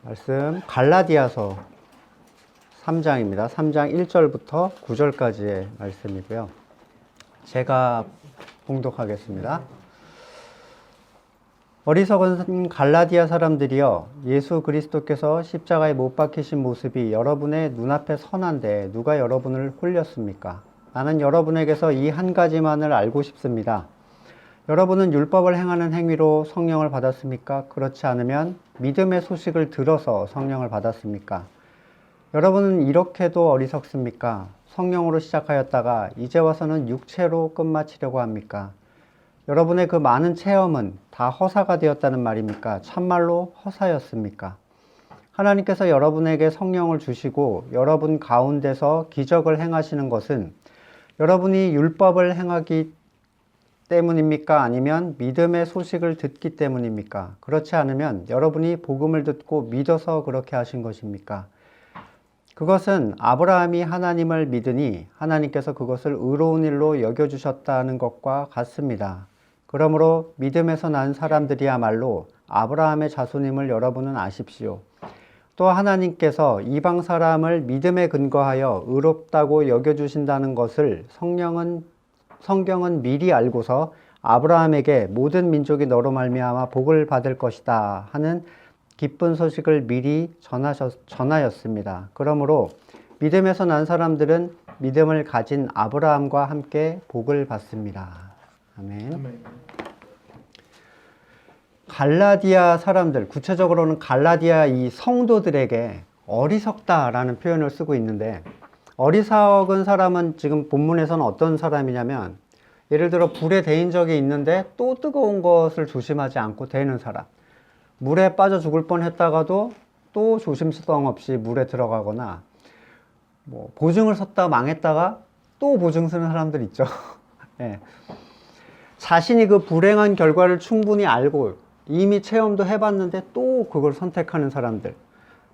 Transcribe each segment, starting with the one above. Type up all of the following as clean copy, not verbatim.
말씀 갈라디아서 3장입니다. 3장 1절부터 9절까지의 말씀이고요. 제가 봉독하겠습니다. 어리석은 갈라디아 사람들이여, 예수 그리스도께서 십자가에 못 박히신 모습이 여러분의 눈앞에 선한데 누가 여러분을 홀렸습니까? 나는 여러분에게서 이 한 가지만을 알고 싶습니다. 여러분은 율법을 행하는 행위로 성령을 받았습니까? 그렇지 않으면 믿음의 소식을 들어서 성령을 받았습니까? 여러분은 이렇게도 어리석습니까? 성령으로 시작하였다가 이제 와서는 육체로 끝마치려고 합니까? 여러분의 그 많은 체험은 다 허사가 되었다는 말입니까? 참말로 허사였습니까? 하나님께서 여러분에게 성령을 주시고 여러분 가운데서 기적을 행하시는 것은 여러분이 율법을 행하기 때문입니까? 아니면 믿음의 소식을 듣기 때문입니까? 그렇지 않으면 여러분이 복음을 듣고 믿어서 그렇게 하신 것입니까? 그것은 아브라함이 하나님을 믿으니 하나님께서 그것을 의로운 일로 여겨주셨다는 것과 같습니다. 그러므로 믿음에서 난 사람들이야말로 아브라함의 자손임을 여러분은 아십시오. 또 하나님께서 이방 사람을 믿음에 근거하여 의롭다고 여겨주신다는 것을 성경은 미리 알고서 아브라함에게 모든 민족이 너로 말미암아 복을 받을 것이다 하는 기쁜 소식을 미리 전하였습니다. 그러므로 믿음에서 난 사람들은 믿음을 가진 아브라함과 함께 복을 받습니다. 아멘. 갈라디아 사람들, 구체적으로는 갈라디아 이 성도들에게 어리석다라는 표현을 쓰고 있는데, 어리석은 사람은 지금 본문에서는 어떤 사람이냐면, 예를 들어 불에 데인 적이 있는데 또 뜨거운 것을 조심하지 않고 데이는 사람, 물에 빠져 죽을 뻔했다가도 또 조심성 없이 물에 들어가거나, 보증을 섰다 망했다가 또 보증 서는 사람들 있죠. 네. 자신이 그 불행한 결과를 충분히 알고 이미 체험도 해봤는데 또 그걸 선택하는 사람들.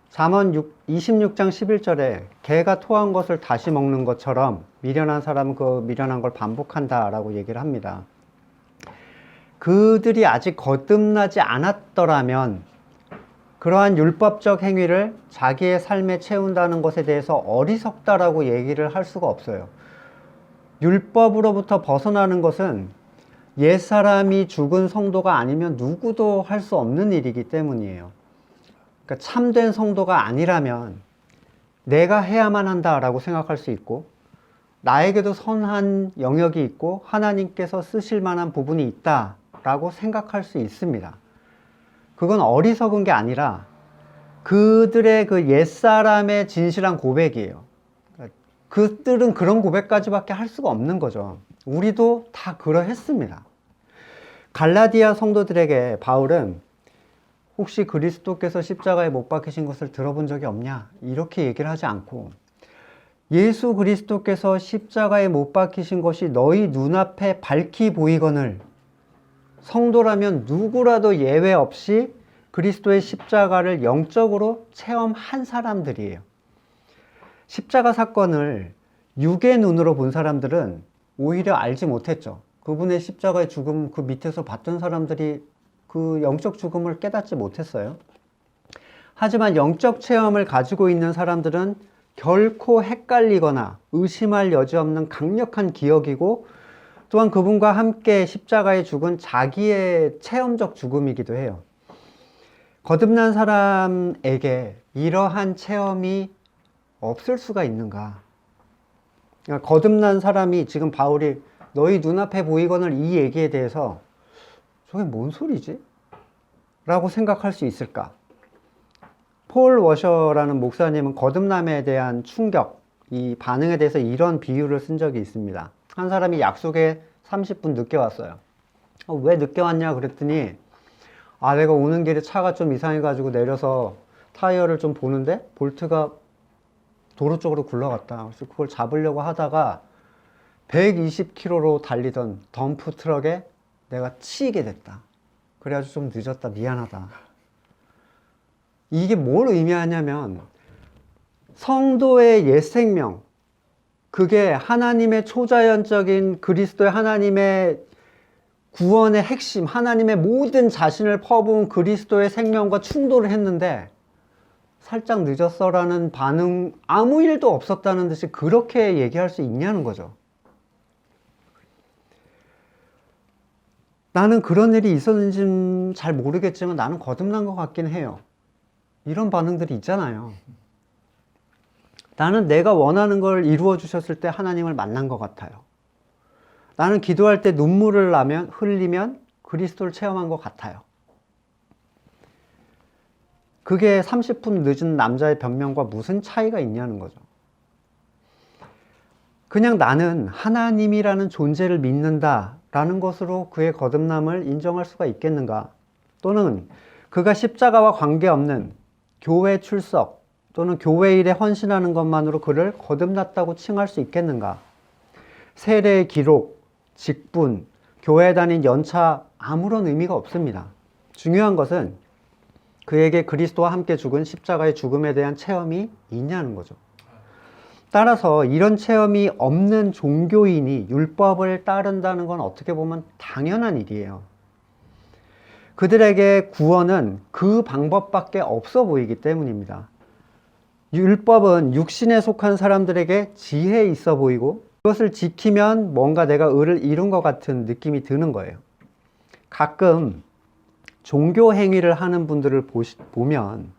잠언 26장 11절에 개가 토한 것을 다시 먹는 것처럼 미련한 사람은 그 미련한 걸 반복한다라고 얘기를 합니다. 그들이 아직 거듭나지 않았더라면 그러한 율법적 행위를 자기의 삶에 채운다는 것에 대해서 어리석다라고 얘기를 할 수가 없어요. 율법으로부터 벗어나는 것은 옛사람이 죽은 성도가 아니면 누구도 할 수 없는 일이기 때문이에요. 그러니까 참된 성도가 아니라면 내가 해야만 한다라고 생각할 수 있고, 나에게도 선한 영역이 있고 하나님께서 쓰실 만한 부분이 있다라고 생각할 수 있습니다. 그건 어리석은 게 아니라 그들의 그 옛사람의 진실한 고백이에요. 그들은 그런 고백까지밖에 할 수가 없는 거죠. 우리도 다 그러했습니다. 갈라디아 성도들에게 바울은 혹시 그리스도께서 십자가에 못 박히신 것을 들어본 적이 없냐? 이렇게 얘기를 하지 않고, 예수 그리스도께서 십자가에 못 박히신 것이 너희 눈앞에 밝히 보이거늘, 성도라면 누구라도 예외 없이 그리스도의 십자가를 영적으로 체험한 사람들이에요. 십자가 사건을 육의 눈으로 본 사람들은 오히려 알지 못했죠. 그분의 십자가의 죽음 그 밑에서 봤던 사람들이 그 영적 죽음을 깨닫지 못했어요. 하지만 영적 체험을 가지고 있는 사람들은 결코 헷갈리거나 의심할 여지 없는 강력한 기억이고, 또한 그분과 함께 십자가에 죽은 자기의 체험적 죽음이기도 해요. 거듭난 사람에게 이러한 체험이 없을 수가 있는가? 그러니까 거듭난 사람이, 지금 바울이 너희 눈앞에 보이거늘 이 얘기에 대해서 저게 뭔 소리지? 라고 생각할 수 있을까? 폴 워셔라는 목사님은 거듭남에 대한 충격, 이 반응에 대해서 이런 비유를 쓴 적이 있습니다. 한 사람이 약속에 30분 늦게 왔어요. 왜 늦게 왔냐 그랬더니, 내가 오는 길에 차가 좀 이상해가지고 내려서 타이어를 좀 보는데 볼트가 도로 쪽으로 굴러갔다. 그래서 그걸 잡으려고 하다가 120km로 달리던 덤프 트럭에 내가 치이게 됐다. 그래가지고 좀 늦었다. 미안하다. 이게 뭘 의미하냐면, 성도의 옛 생명, 그게 하나님의 초자연적인 그리스도의 하나님의 구원의 핵심, 하나님의 모든 자신을 퍼부은 그리스도의 생명과 충돌을 했는데 살짝 늦었어라는 반응, 아무 일도 없었다는 듯이 그렇게 얘기할 수 있냐는 거죠. 나는 그런 일이 있었는지는 잘 모르겠지만 나는 거듭난 것 같긴 해요. 이런 반응들이 있잖아요. 나는 내가 원하는 걸 이루어 주셨을 때 하나님을 만난 것 같아요. 나는 기도할 때 눈물을 흘리면 그리스도를 체험한 것 같아요. 그게 30분 늦은 남자의 변명과 무슨 차이가 있냐는 거죠. 그냥 나는 하나님이라는 존재를 믿는다라는 것으로 그의 거듭남을 인정할 수가 있겠는가? 또는 그가 십자가와 관계없는 교회 출석 또는 교회 일에 헌신하는 것만으로 그를 거듭났다고 칭할 수 있겠는가? 세례의 기록, 직분, 교회 다닌 연차 아무런 의미가 없습니다. 중요한 것은 그에게 그리스도와 함께 죽은 십자가의 죽음에 대한 체험이 있냐는 거죠. 따라서 이런 체험이 없는 종교인이 율법을 따른다는 건 어떻게 보면 당연한 일이에요. 그들에게 구원은 그 방법밖에 없어 보이기 때문입니다. 율법은 육신에 속한 사람들에게 지혜 있어 보이고 그것을 지키면 뭔가 내가 의를 이룬 것 같은 느낌이 드는 거예요. 가끔 종교 행위를 하는 분들을 보면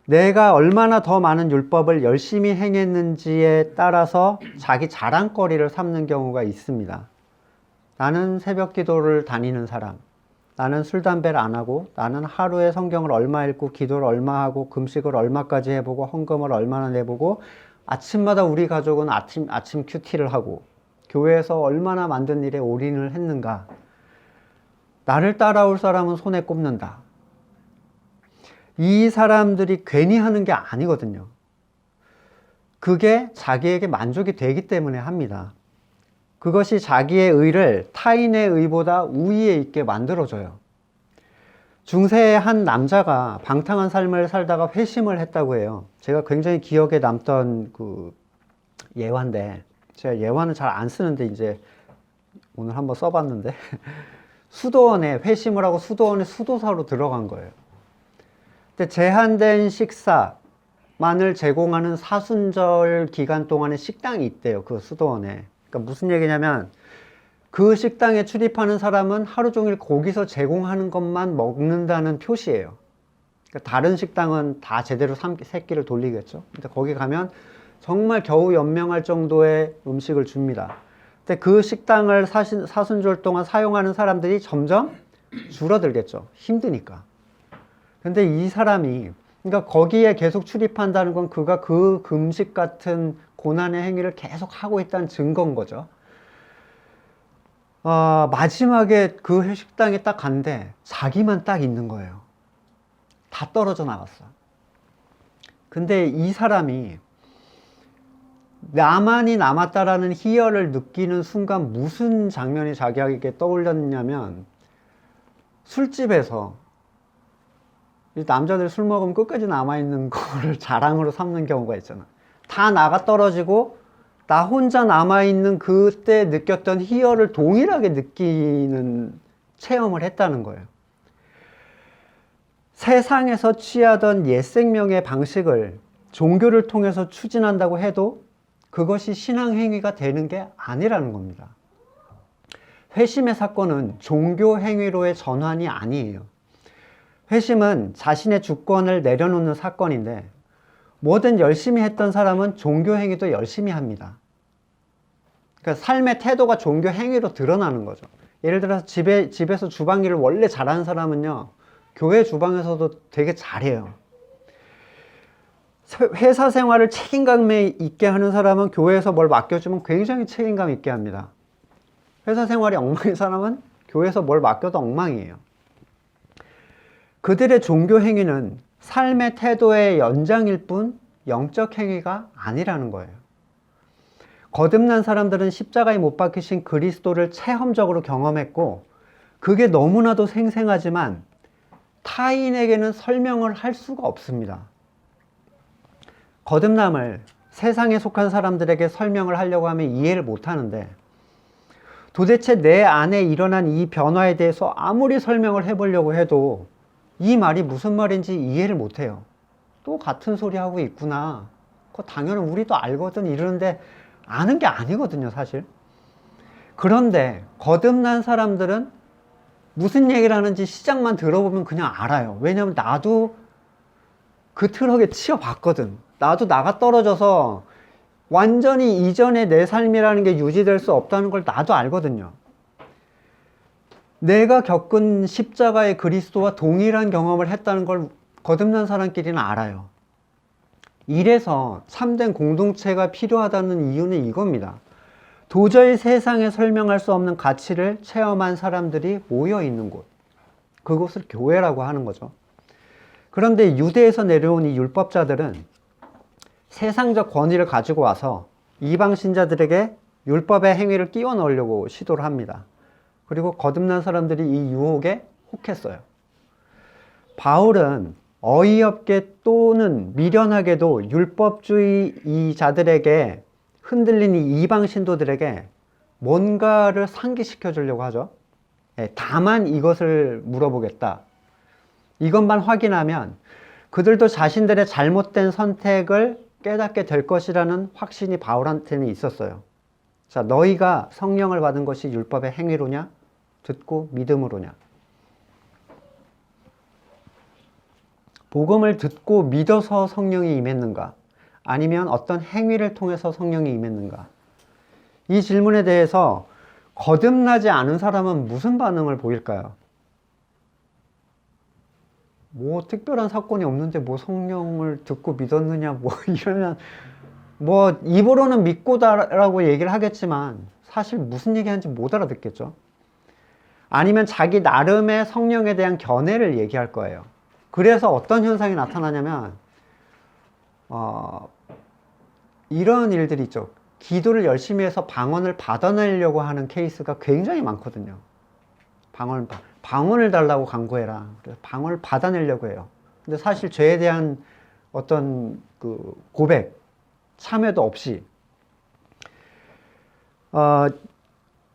내가 얼마나 더 많은 율법을 열심히 행했는지에 따라서 자기 자랑거리를 삼는 경우가 있습니다. 나는 새벽 기도를 다니는 사람, 나는 술, 담배를 안 하고, 나는 하루에 성경을 얼마 읽고, 기도를 얼마 하고, 금식을 얼마까지 해보고, 헌금을 얼마나 내보고, 아침마다 우리 가족은 아침 큐티를 하고, 교회에서 얼마나 만든 일에 올인을 했는가. 나를 따라올 사람은 손에 꼽는다. 이 사람들이 괜히 하는 게 아니거든요. 그게 자기에게 만족이 되기 때문에 합니다. 그것이 자기의 의를 타인의 의보다 우위에 있게 만들어줘요. 중세의 한 남자가 방탕한 삶을 살다가 회심을 했다고 해요. 제가 굉장히 기억에 남던 그 예화인데, 제가 예화는 잘 안 쓰는데 이제 오늘 한번 써봤는데 수도원에 회심을 하고 수도원에 수도사로 들어간 거예요. 근데 제한된 식사만을 제공하는 사순절 기간 동안에 식당이 있대요. 그 수도원에. 그러니까 무슨 얘기냐면 그 식당에 출입하는 사람은 하루 종일 거기서 제공하는 것만 먹는다는 표시예요. 그러니까 다른 식당은 다 제대로 새끼를 돌리겠죠. 근데 거기 가면 정말 겨우 연명할 정도의 음식을 줍니다. 근데 그 식당을 사순절 동안 사용하는 사람들이 점점 줄어들겠죠. 힘드니까. 근데 이 사람이, 그러니까 거기에 계속 출입한다는 건 그가 그 금식 같은 고난의 행위를 계속 하고 있다는 증거인 거죠. 마지막에 그 회식당에 딱 갔는데 자기만 딱 있는 거예요. 다 떨어져 나갔어. 근데 이 사람이 나만이 남았다라는 희열을 느끼는 순간 무슨 장면이 자기에게 떠올렸냐면 술집에서 남자들이 술 먹으면 끝까지 남아있는 거를 자랑으로 삼는 경우가 있잖아. 다 나가 떨어지고 나 혼자 남아있는 그때 느꼈던 희열을 동일하게 느끼는 체험을 했다는 거예요. 세상에서 취하던 옛 생명의 방식을 종교를 통해서 추진한다고 해도 그것이 신앙 행위가 되는 게 아니라는 겁니다. 회심의 사건은 종교 행위로의 전환이 아니에요. 회심은 자신의 주권을 내려놓는 사건인데 뭐든 열심히 했던 사람은 종교 행위도 열심히 합니다. 그러니까 삶의 태도가 종교 행위로 드러나는 거죠. 예를 들어서 집에서 주방 일을 원래 잘하는 사람은요, 교회 주방에서도 되게 잘해요. 회사 생활을 책임감 있게 하는 사람은 교회에서 뭘 맡겨주면 굉장히 책임감 있게 합니다. 회사 생활이 엉망인 사람은 교회에서 뭘 맡겨도 엉망이에요. 그들의 종교 행위는 삶의 태도의 연장일 뿐 영적 행위가 아니라는 거예요. 거듭난 사람들은 십자가에 못 박히신 그리스도를 체험적으로 경험했고 그게 너무나도 생생하지만 타인에게는 설명을 할 수가 없습니다. 거듭남을 세상에 속한 사람들에게 설명을 하려고 하면 이해를 못 하는데 도대체 내 안에 일어난 이 변화에 대해서 아무리 설명을 해보려고 해도 이 말이 무슨 말인지 이해를 못해요. 또 같은 소리 하고 있구나. 그거 당연히 우리도 알거든 이러는데 아는 게 아니거든요, 사실. 그런데 거듭난 사람들은 무슨 얘기를 하는지 시작만 들어보면 그냥 알아요. 왜냐면 나도 그 트럭에 치여봤거든. 나도 나가 떨어져서 완전히 이전의 내 삶이라는 게 유지될 수 없다는 걸 나도 알거든요. 내가 겪은 십자가의 그리스도와 동일한 경험을 했다는 걸 거듭난 사람끼리는 알아요. 이래서 참된 공동체가 필요하다는 이유는 이겁니다. 도저히 세상에 설명할 수 없는 가치를 체험한 사람들이 모여 있는 곳. 그곳을 교회라고 하는 거죠. 그런데 유대에서 내려온 이 율법자들은 세상적 권위를 가지고 와서 이방 신자들에게 율법의 행위를 끼워 넣으려고 시도를 합니다. 그리고 거듭난 사람들이 이 유혹에 혹했어요. 바울은 어이없게 또는 미련하게도 율법주의자들에게 흔들린 이 이방 신도들에게 뭔가를 상기시켜 주려고 하죠. 다만 이것을 물어보겠다. 이것만 확인하면 그들도 자신들의 잘못된 선택을 깨닫게 될 것이라는 확신이 바울한테는 있었어요. 자, 너희가 성령을 받은 것이 율법의 행위로냐? 듣고 믿음으로냐? 복음을 듣고 믿어서 성령이 임했는가? 아니면 어떤 행위를 통해서 성령이 임했는가? 이 질문에 대해서 거듭나지 않은 사람은 무슨 반응을 보일까요? 뭐 특별한 사건이 없는데 뭐 성령을 듣고 믿었느냐 뭐 이러면 뭐 입으로는 믿고다라고 얘기를 하겠지만 사실 무슨 얘기하는지 못 알아듣겠죠. 아니면 자기 나름의 성령에 대한 견해를 얘기할 거예요. 그래서 어떤 현상이 나타나냐면 이런 일들이 있죠. 기도를 열심히 해서 방언을 받아내려고 하는 케이스가 굉장히 많거든요. 방언을 달라고 간구해라. 그래서 방언을 받아내려고 해요. 근데 사실 죄에 대한 어떤 그 고백, 참회도 없이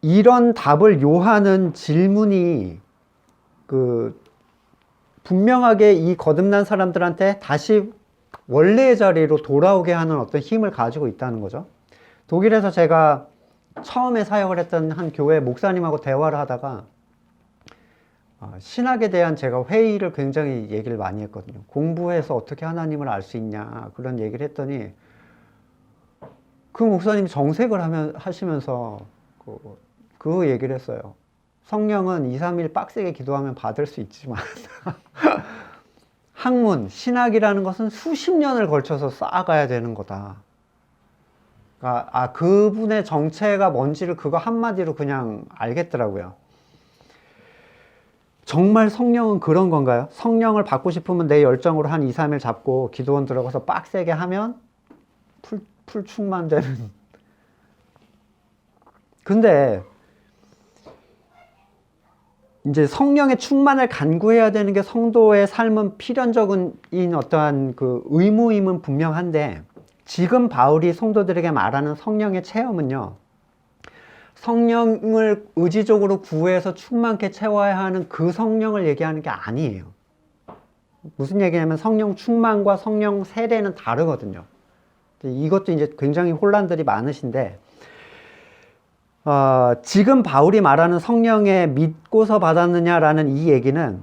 이런 답을 요하는 질문이 분명하게 이 거듭난 사람들한테 다시 원래의 자리로 돌아오게 하는 어떤 힘을 가지고 있다는 거죠. 독일에서 제가 처음에 사역을 했던 한 교회 목사님하고 대화를 하다가 신학에 대한 제가 회의를 굉장히 얘기를 많이 했거든요. 공부해서 어떻게 하나님을 알 수 있냐 그런 얘기를 했더니 그 목사님이 정색을 하시면서 그 얘기를 했어요. 성령은 2, 3일 빡세게 기도하면 받을 수 있지만 학문, 신학이라는 것은 수십 년을 걸쳐서 쌓아가야 되는 거다. 그러니까 그분의 정체가 뭔지를 그거 한마디로 그냥 알겠더라고요. 정말 성령은 그런 건가요? 성령을 받고 싶으면 내 열정으로 한 2, 3일 잡고 기도원 들어가서 빡세게 하면 풀 충만되는. 근데 이제 성령의 충만을 간구해야 되는 게 성도의 삶은 필연적인 어떠한 그 의무임은 분명한데 지금 바울이 성도들에게 말하는 성령의 체험은요. 성령을 의지적으로 구해서 충만케 채워야 하는 그 성령을 얘기하는 게 아니에요. 무슨 얘기냐면 성령 충만과 성령 세례는 다르거든요. 이것도 이제 굉장히 혼란들이 많으신데 지금 바울이 말하는 성령에 믿고서 받았느냐라는 이 얘기는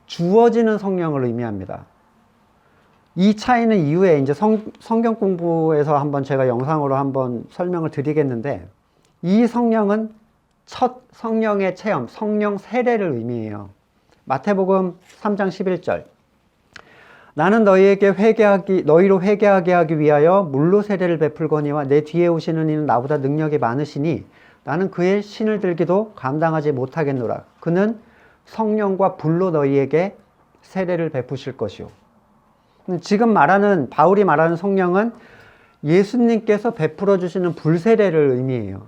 주어지는 성령을 의미합니다. 이 차이는 이후에 이제 성경 공부에서 한번 제가 영상으로 한번 설명을 드리겠는데 이 성령은 첫 성령의 체험, 성령 세례를 의미해요. 마태복음 3장 11절. 나는 너희로 회개하게 하기 위하여 물로 세례를 베풀거니와 내 뒤에 오시는 이는 나보다 능력이 많으시니 나는 그의 신을 들기도 감당하지 못하겠노라. 그는 성령과 불로 너희에게 세례를 베푸실 것이요. 지금 바울이 말하는 성령은 예수님께서 베풀어 주시는 불세례를 의미해요.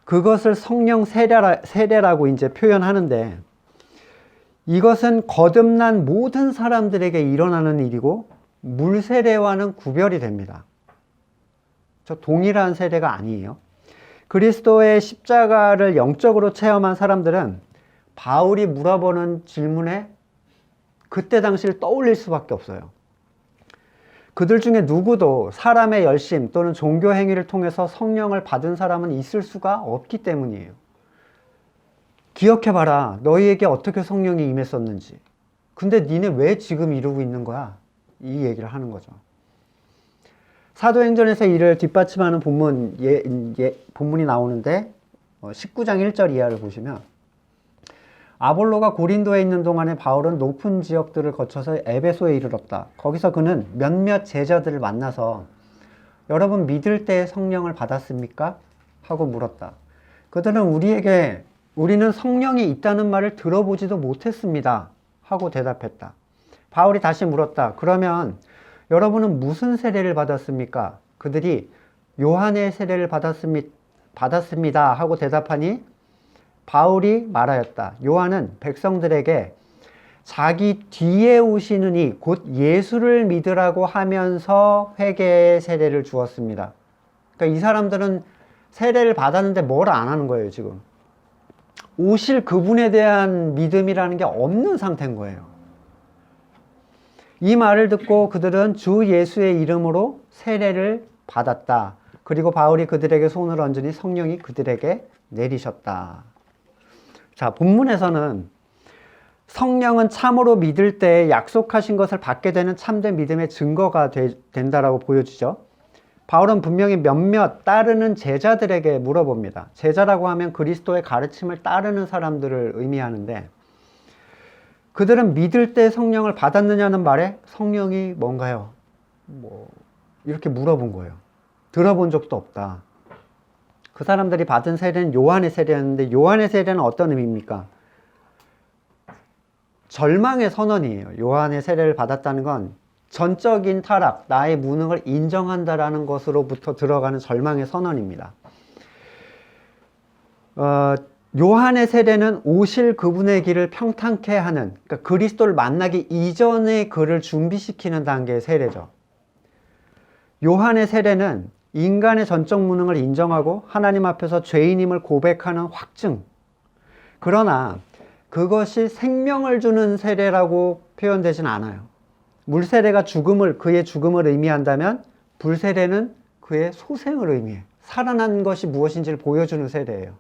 그것을 성령 세례라고 이제 표현하는데 이것은 거듭난 모든 사람들에게 일어나는 일이고 물세례와는 구별이 됩니다. 저 동일한 세례가 아니에요. 그리스도의 십자가를 영적으로 체험한 사람들은 바울이 물어보는 질문에 그때 당시를 떠올릴 수밖에 없어요. 그들 중에 누구도 사람의 열심 또는 종교 행위를 통해서 성령을 받은 사람은 있을 수가 없기 때문이에요. 기억해봐라. 너희에게 어떻게 성령이 임했었는지. 근데 니네 왜 지금 이러고 있는 거야? 이 얘기를 하는 거죠. 사도행전에서 이를 뒷받침하는 본문이 나오는데 19장 1절 이하를 보시면 아볼로가 고린도에 있는 동안에 바울은 높은 지역들을 거쳐서 에베소에 이르렀다. 거기서 그는 몇몇 제자들을 만나서 여러분 믿을 때 성령을 받았습니까? 하고 물었다. 그들은 우리는 성령이 있다는 말을 들어보지도 못했습니다. 하고 대답했다. 바울이 다시 물었다. 그러면 여러분은 무슨 세례를 받았습니까? 그들이 요한의 세례를 받았습니다. 하고 대답하니 바울이 말하였다. 요한은 백성들에게 자기 뒤에 오시는 이 곧 예수를 믿으라고 하면서 회개의 세례를 주었습니다. 그러니까 이 사람들은 세례를 받았는데 뭘 안 하는 거예요, 지금. 오실 그분에 대한 믿음이라는 게 없는 상태인 거예요. 이 말을 듣고 그들은 주 예수의 이름으로 세례를 받았다. 그리고 바울이 그들에게 손을 얹으니 성령이 그들에게 내리셨다. 자, 본문에서는 성령은 참으로 믿을 때 약속하신 것을 받게 되는 참된 믿음의 증거가 된다라고 보여주죠. 바울은 분명히 몇몇 따르는 제자들에게 물어봅니다. 제자라고 하면 그리스도의 가르침을 따르는 사람들을 의미하는데 그들은 믿을 때 성령을 받았느냐는 말에 성령이 뭔가요? 이렇게 물어본 거예요. 들어본 적도 없다. 그 사람들이 받은 세례는 요한의 세례였는데 요한의 세례는 어떤 의미입니까? 절망의 선언이에요. 요한의 세례를 받았다는 건 전적인 타락, 나의 무능을 인정한다라는 것으로부터 들어가는 절망의 선언입니다. 요한의 세례는 오실 그분의 길을 평탄케 하는, 그러니까 그리스도를 만나기 이전에 그를 준비시키는 단계의 세례죠. 요한의 세례는 인간의 전적 무능을 인정하고 하나님 앞에서 죄인임을 고백하는 확증. 그러나 그것이 생명을 주는 세례라고 표현되진 않아요. 물세례가 그의 죽음을 의미한다면 불세례는 그의 소생을 의미해요. 살아난 것이 무엇인지를 보여주는 세례예요.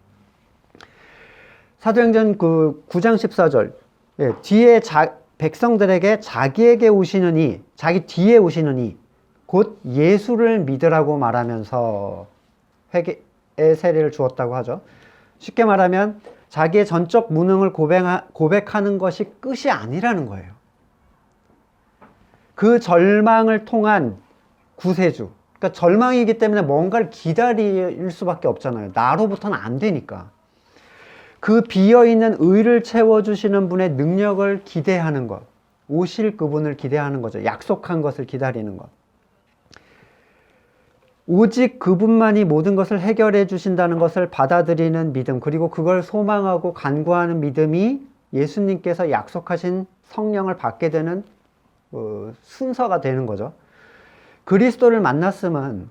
사도행전 9장 14절. 뒤에 백성들에게 자기에게 오시는 이, 자기 뒤에 오시는 이, 곧 예수를 믿으라고 말하면서 회개의 세례를 주었다고 하죠. 쉽게 말하면 자기의 전적 무능을 고백하는 것이 끝이 아니라는 거예요. 그 절망을 통한 구세주. 그러니까 절망이기 때문에 뭔가를 기다릴 수밖에 없잖아요. 나로부터는 안 되니까. 그 비어있는 의를 채워주시는 분의 능력을 기대하는 것. 오실 그분을 기대하는 거죠. 약속한 것을 기다리는 것. 오직 그분만이 모든 것을 해결해 주신다는 것을 받아들이는 믿음, 그리고 그걸 소망하고 간구하는 믿음이 예수님께서 약속하신 성령을 받게 되는 순서가 되는 거죠. 그리스도를 만났으면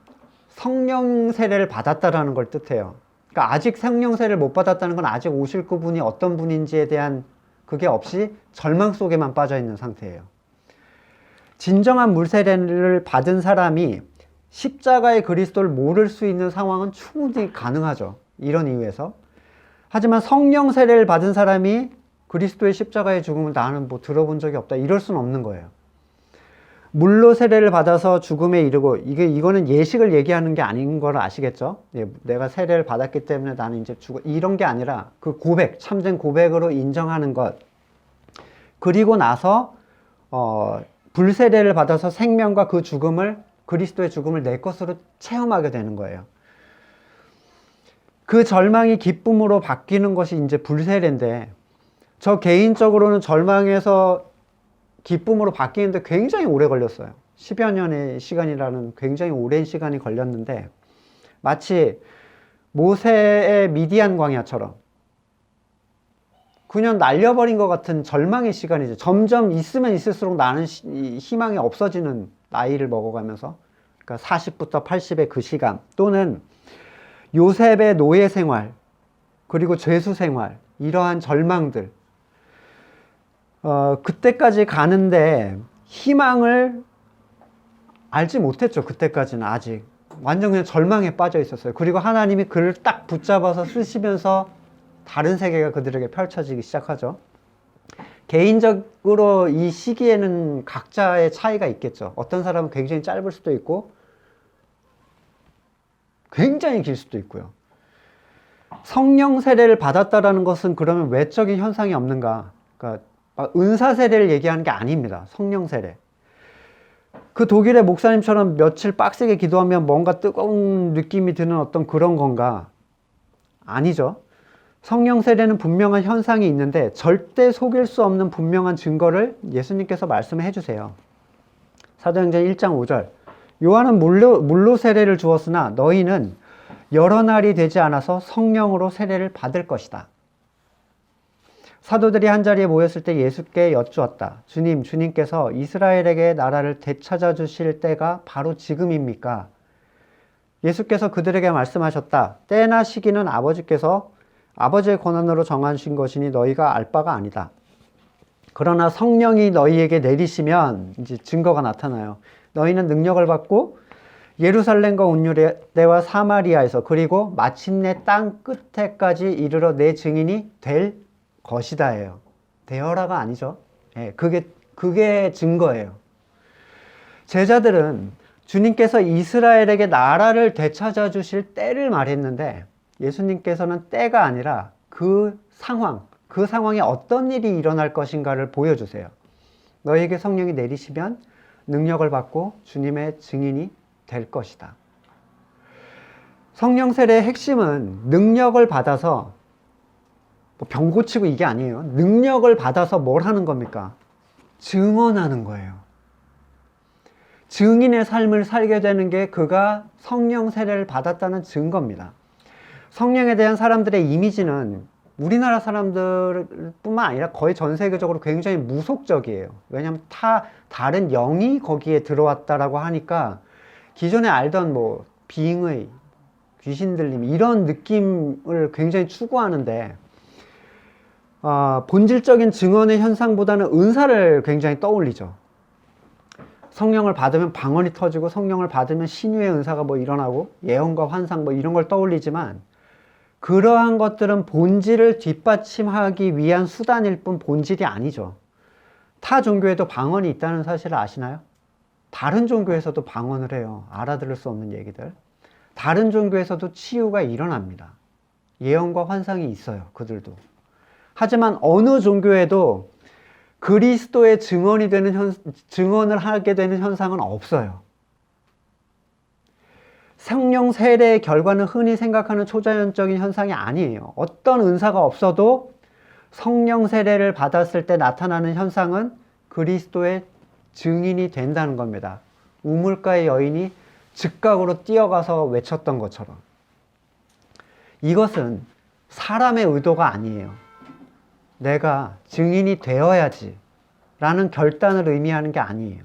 성령 세례를 받았다라는 걸 뜻해요. 그러니까 아직 성령 세례를 못 받았다는 건 아직 오실 그분이 어떤 분인지에 대한 그게 없이 절망 속에만 빠져 있는 상태예요. 진정한 물세례를 받은 사람이 십자가의 그리스도를 모를 수 있는 상황은 충분히 가능하죠. 이런 이유에서. 하지만 성령 세례를 받은 사람이 그리스도의 십자가의 죽음을 나는 들어본 적이 없다. 이럴 수는 없는 거예요. 물로 세례를 받아서 죽음에 이르고, 이거는 예식을 얘기하는 게 아닌 걸 아시겠죠? 내가 세례를 받았기 때문에 나는 이제 이런 게 아니라 그 고백, 참된 고백으로 인정하는 것. 그리고 나서, 불세례를 받아서 생명과 그 죽음을, 그리스도의 죽음을 내 것으로 체험하게 되는 거예요. 그 절망이 기쁨으로 바뀌는 것이 이제 불세례인데, 저 개인적으로는 절망에서 기쁨으로 바뀌는데 굉장히 오래 걸렸어요. 10여 년의 시간이라는 굉장히 오랜 시간이 걸렸는데, 마치 모세의 미디안 광야처럼 그냥 날려버린 것 같은 절망의 시간이죠. 점점 있으면 있을수록 나는 희망이 없어지는 나이를 먹어가면서, 그러니까 40부터 80의 그 시간, 또는 요셉의 노예 생활, 그리고 죄수 생활, 이러한 절망들, 그때까지 가는데 희망을 알지 못했죠. 그때까지는 아직. 완전 그냥 절망에 빠져 있었어요. 그리고 하나님이 그를 딱 붙잡아서 쓰시면서 다른 세계가 그들에게 펼쳐지기 시작하죠. 개인적으로 이 시기에는 각자의 차이가 있겠죠. 어떤 사람은 굉장히 짧을 수도 있고 굉장히 길 수도 있고요. 성령 세례를 받았다라는 것은 그러면 외적인 현상이 없는가? 그러니까 은사 세례를 얘기하는 게 아닙니다. 성령 세례. 그 독일의 목사님처럼 며칠 빡세게 기도하면 뭔가 뜨거운 느낌이 드는 어떤 그런 건가? 아니죠. 성령 세례는 분명한 현상이 있는데 절대 속일 수 없는 분명한 증거를 예수님께서 말씀해 주세요. 사도행전 1장 5절. 요한은 물로 세례를 주었으나 너희는 여러 날이 되지 않아서 성령으로 세례를 받을 것이다. 사도들이 한자리에 모였을 때 예수께 여쭈었다. 주님께서 이스라엘에게 나라를 되찾아 주실 때가 바로 지금입니까? 예수께서 그들에게 말씀하셨다. 때나 시기는 아버지의 권한으로 정하신 것이니 너희가 알 바가 아니다. 그러나 성령이 너희에게 내리시면 이제 증거가 나타나요. 너희는 능력을 받고 예루살렘과 온유대와 사마리아에서 그리고 마침내 땅 끝에까지 이르러 내 증인이 될 것이다예요. 되어라가 아니죠. 예, 그게 증거예요. 제자들은 주님께서 이스라엘에게 나라를 되찾아 주실 때를 말했는데 예수님께서는 때가 아니라 그 상황에 어떤 일이 일어날 것인가를 보여주세요. 너희에게 성령이 내리시면 능력을 받고 주님의 증인이 될 것이다. 성령 세례의 핵심은 능력을 받아서 병 고치고 이게 아니에요. 능력을 받아서 뭘 하는 겁니까? 증언하는 거예요. 증인의 삶을 살게 되는 게 그가 성령 세례를 받았다는 증거입니다. 성령에 대한 사람들의 이미지는 우리나라 사람들뿐만 아니라 거의 전 세계적으로 굉장히 무속적이에요. 왜냐하면 다른 영이 거기에 들어왔다라고 하니까 기존에 알던 빙의, 귀신 들림 이런 느낌을 굉장히 추구하는데 본질적인 증언의 현상보다는 은사를 굉장히 떠올리죠. 성령을 받으면 방언이 터지고 성령을 받으면 신유의 은사가 일어나고 예언과 환상 이런 걸 떠올리지만 그러한 것들은 본질을 뒷받침하기 위한 수단일 뿐 본질이 아니죠. 타 종교에도 방언이 있다는 사실을 아시나요? 다른 종교에서도 방언을 해요. 알아들을 수 없는 얘기들. 다른 종교에서도 치유가 일어납니다. 예언과 환상이 있어요. 그들도. 하지만 어느 종교에도 그리스도의 증언을 하게 되는 현상은 없어요. 성령 세례의 결과는 흔히 생각하는 초자연적인 현상이 아니에요. 어떤 은사가 없어도 성령 세례를 받았을 때 나타나는 현상은 그리스도의 증인이 된다는 겁니다. 우물가의 여인이 즉각으로 뛰어가서 외쳤던 것처럼. 이것은 사람의 의도가 아니에요. 내가 증인이 되어야지 라는 결단을 의미하는 게 아니에요.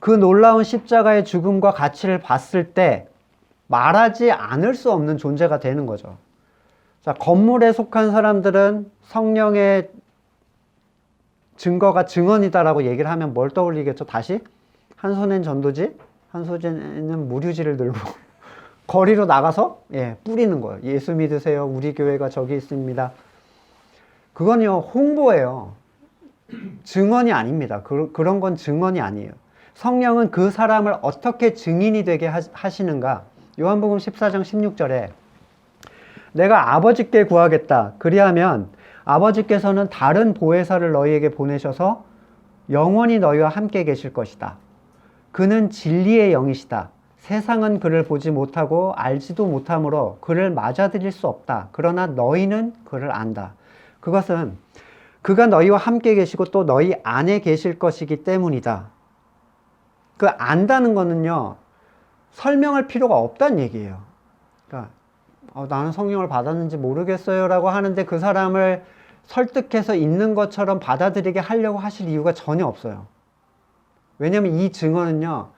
그 놀라운 십자가의 죽음과 가치를 봤을 때 말하지 않을 수 없는 존재가 되는 거죠. 자, 건물에 속한 사람들은 성령의 증거가 증언이다라고 얘기를 하면 뭘 떠올리겠죠? 다시 한 손엔 전도지, 한 손에는 무류지를 들고 거리로 나가서 뿌리는 거예요. 예수 믿으세요. 우리 교회가 저기 있습니다. 그건요, 홍보예요. 증언이 아닙니다. 그런 건 증언이 아니에요. 성령은 그 사람을 어떻게 증인이 되게 하시는가? 요한복음 14장 16절에 내가 아버지께 구하겠다. 그리하면 아버지께서는 다른 보혜사를 너희에게 보내셔서 영원히 너희와 함께 계실 것이다. 그는 진리의 영이시다. 세상은 그를 보지 못하고 알지도 못하므로 그를 맞아들일 수 없다. 그러나 너희는 그를 안다. 그것은 그가 너희와 함께 계시고 또 너희 안에 계실 것이기 때문이다. 그 안다는 거는요, 설명할 필요가 없다는 얘기예요. 그러니까 나는 성령을 받았는지 모르겠어요 라고 하는데 그 사람을 설득해서 있는 것처럼 받아들이게 하려고 하실 이유가 전혀 없어요. 왜냐하면 이 증언은요,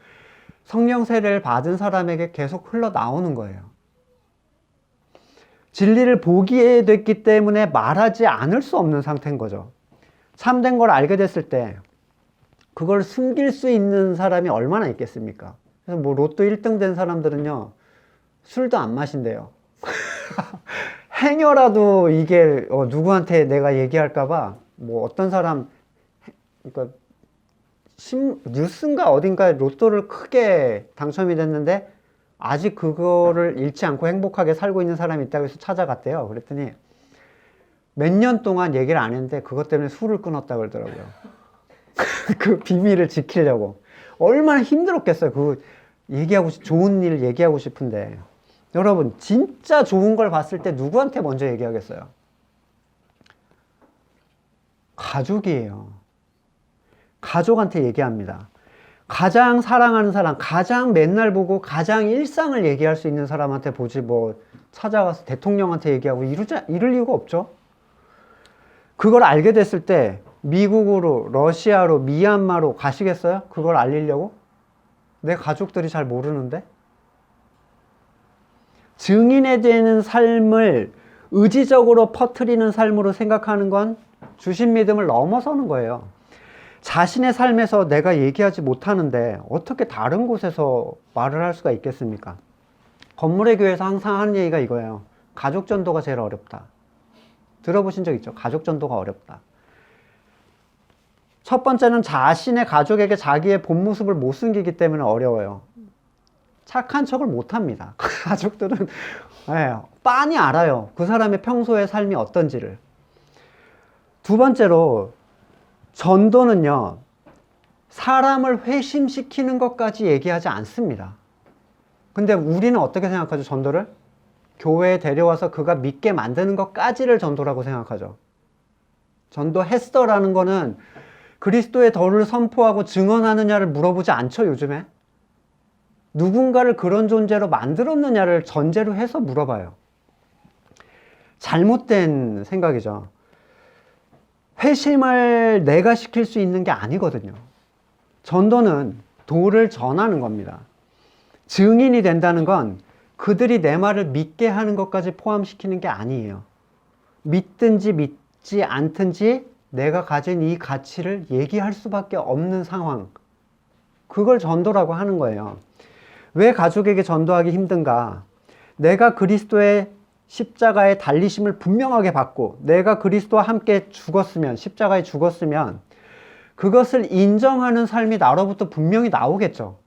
성령 세례를 받은 사람에게 계속 흘러나오는 거예요. 진리를 보게 됐기 때문에 말하지 않을 수 없는 상태인 거죠. 참된 걸 알게 됐을 때 그걸 숨길 수 있는 사람이 얼마나 있겠습니까? 그래서 뭐 로또 1등 된 사람들은요, 술도 안 마신대요. 행여라도 이게 누구한테 내가 얘기할까봐 뭐 어떤 사람, 그러니까 뉴스인가 어딘가에 로또를 크게 당첨이 됐는데 아직 그거를 잃지 않고 행복하게 살고 있는 사람이 있다고 해서 찾아갔대요. 그랬더니 몇 년 동안 얘기를 안 했는데 그것 때문에 술을 끊었다고 그러더라고요. 그 비밀을 지키려고. 얼마나 힘들었겠어요. 그 좋은 일 얘기하고 싶은데. 여러분, 진짜 좋은 걸 봤을 때 누구한테 먼저 얘기하겠어요? 가족이에요. 가족한테 얘기합니다. 가장 사랑하는 사람, 가장 맨날 보고 가장 일상을 얘기할 수 있는 사람한테 보지 뭐 찾아가서 대통령한테 얘기하고 이럴 이유가 없죠. 그걸 알게 됐을 때 미국으로, 러시아로, 미얀마로 가시겠어요? 그걸 알리려고? 내 가족들이 잘 모르는데? 증인에 대한 삶을 의지적으로 퍼뜨리는 삶으로 생각하는 건 주신 믿음을 넘어서는 거예요. 자신의 삶에서 내가 얘기하지 못하는데 어떻게 다른 곳에서 말을 할 수가 있겠습니까? 건물의 교회에서 항상 하는 얘기가 이거예요. 가족 전도가 제일 어렵다. 들어보신 적 있죠? 가족 전도가 어렵다. 첫 번째는 자신의 가족에게 자기의 본 모습을 못 숨기기 때문에 어려워요. 착한 척을 못 합니다. 가족들은 빤히 알아요. 그 사람의 평소의 삶이 어떤지를. 두 번째로 전도는요, 사람을 회심시키는 것까지 얘기하지 않습니다. 근데 우리는 어떻게 생각하죠, 전도를? 교회에 데려와서 그가 믿게 만드는 것까지를 전도라고 생각하죠. 전도했어라는 거는 그리스도의 덕을 선포하고 증언하느냐를 물어보지 않죠, 요즘에? 누군가를 그런 존재로 만들었느냐를 전제로 해서 물어봐요. 잘못된 생각이죠. 회심을 내가 시킬 수 있는 게 아니거든요. 전도는 도를 전하는 겁니다. 증인이 된다는 건 그들이 내 말을 믿게 하는 것까지 포함시키는 게 아니에요. 믿든지 믿지 않든지 내가 가진 이 가치를 얘기할 수밖에 없는 상황. 그걸 전도라고 하는 거예요. 왜 가족에게 전도하기 힘든가? 내가 그리스도의 십자가의 달리심을 분명하게 받고 내가 그리스도와 함께 죽었으면, 십자가에 죽었으면 그것을 인정하는 삶이 나로부터 분명히 나오겠죠.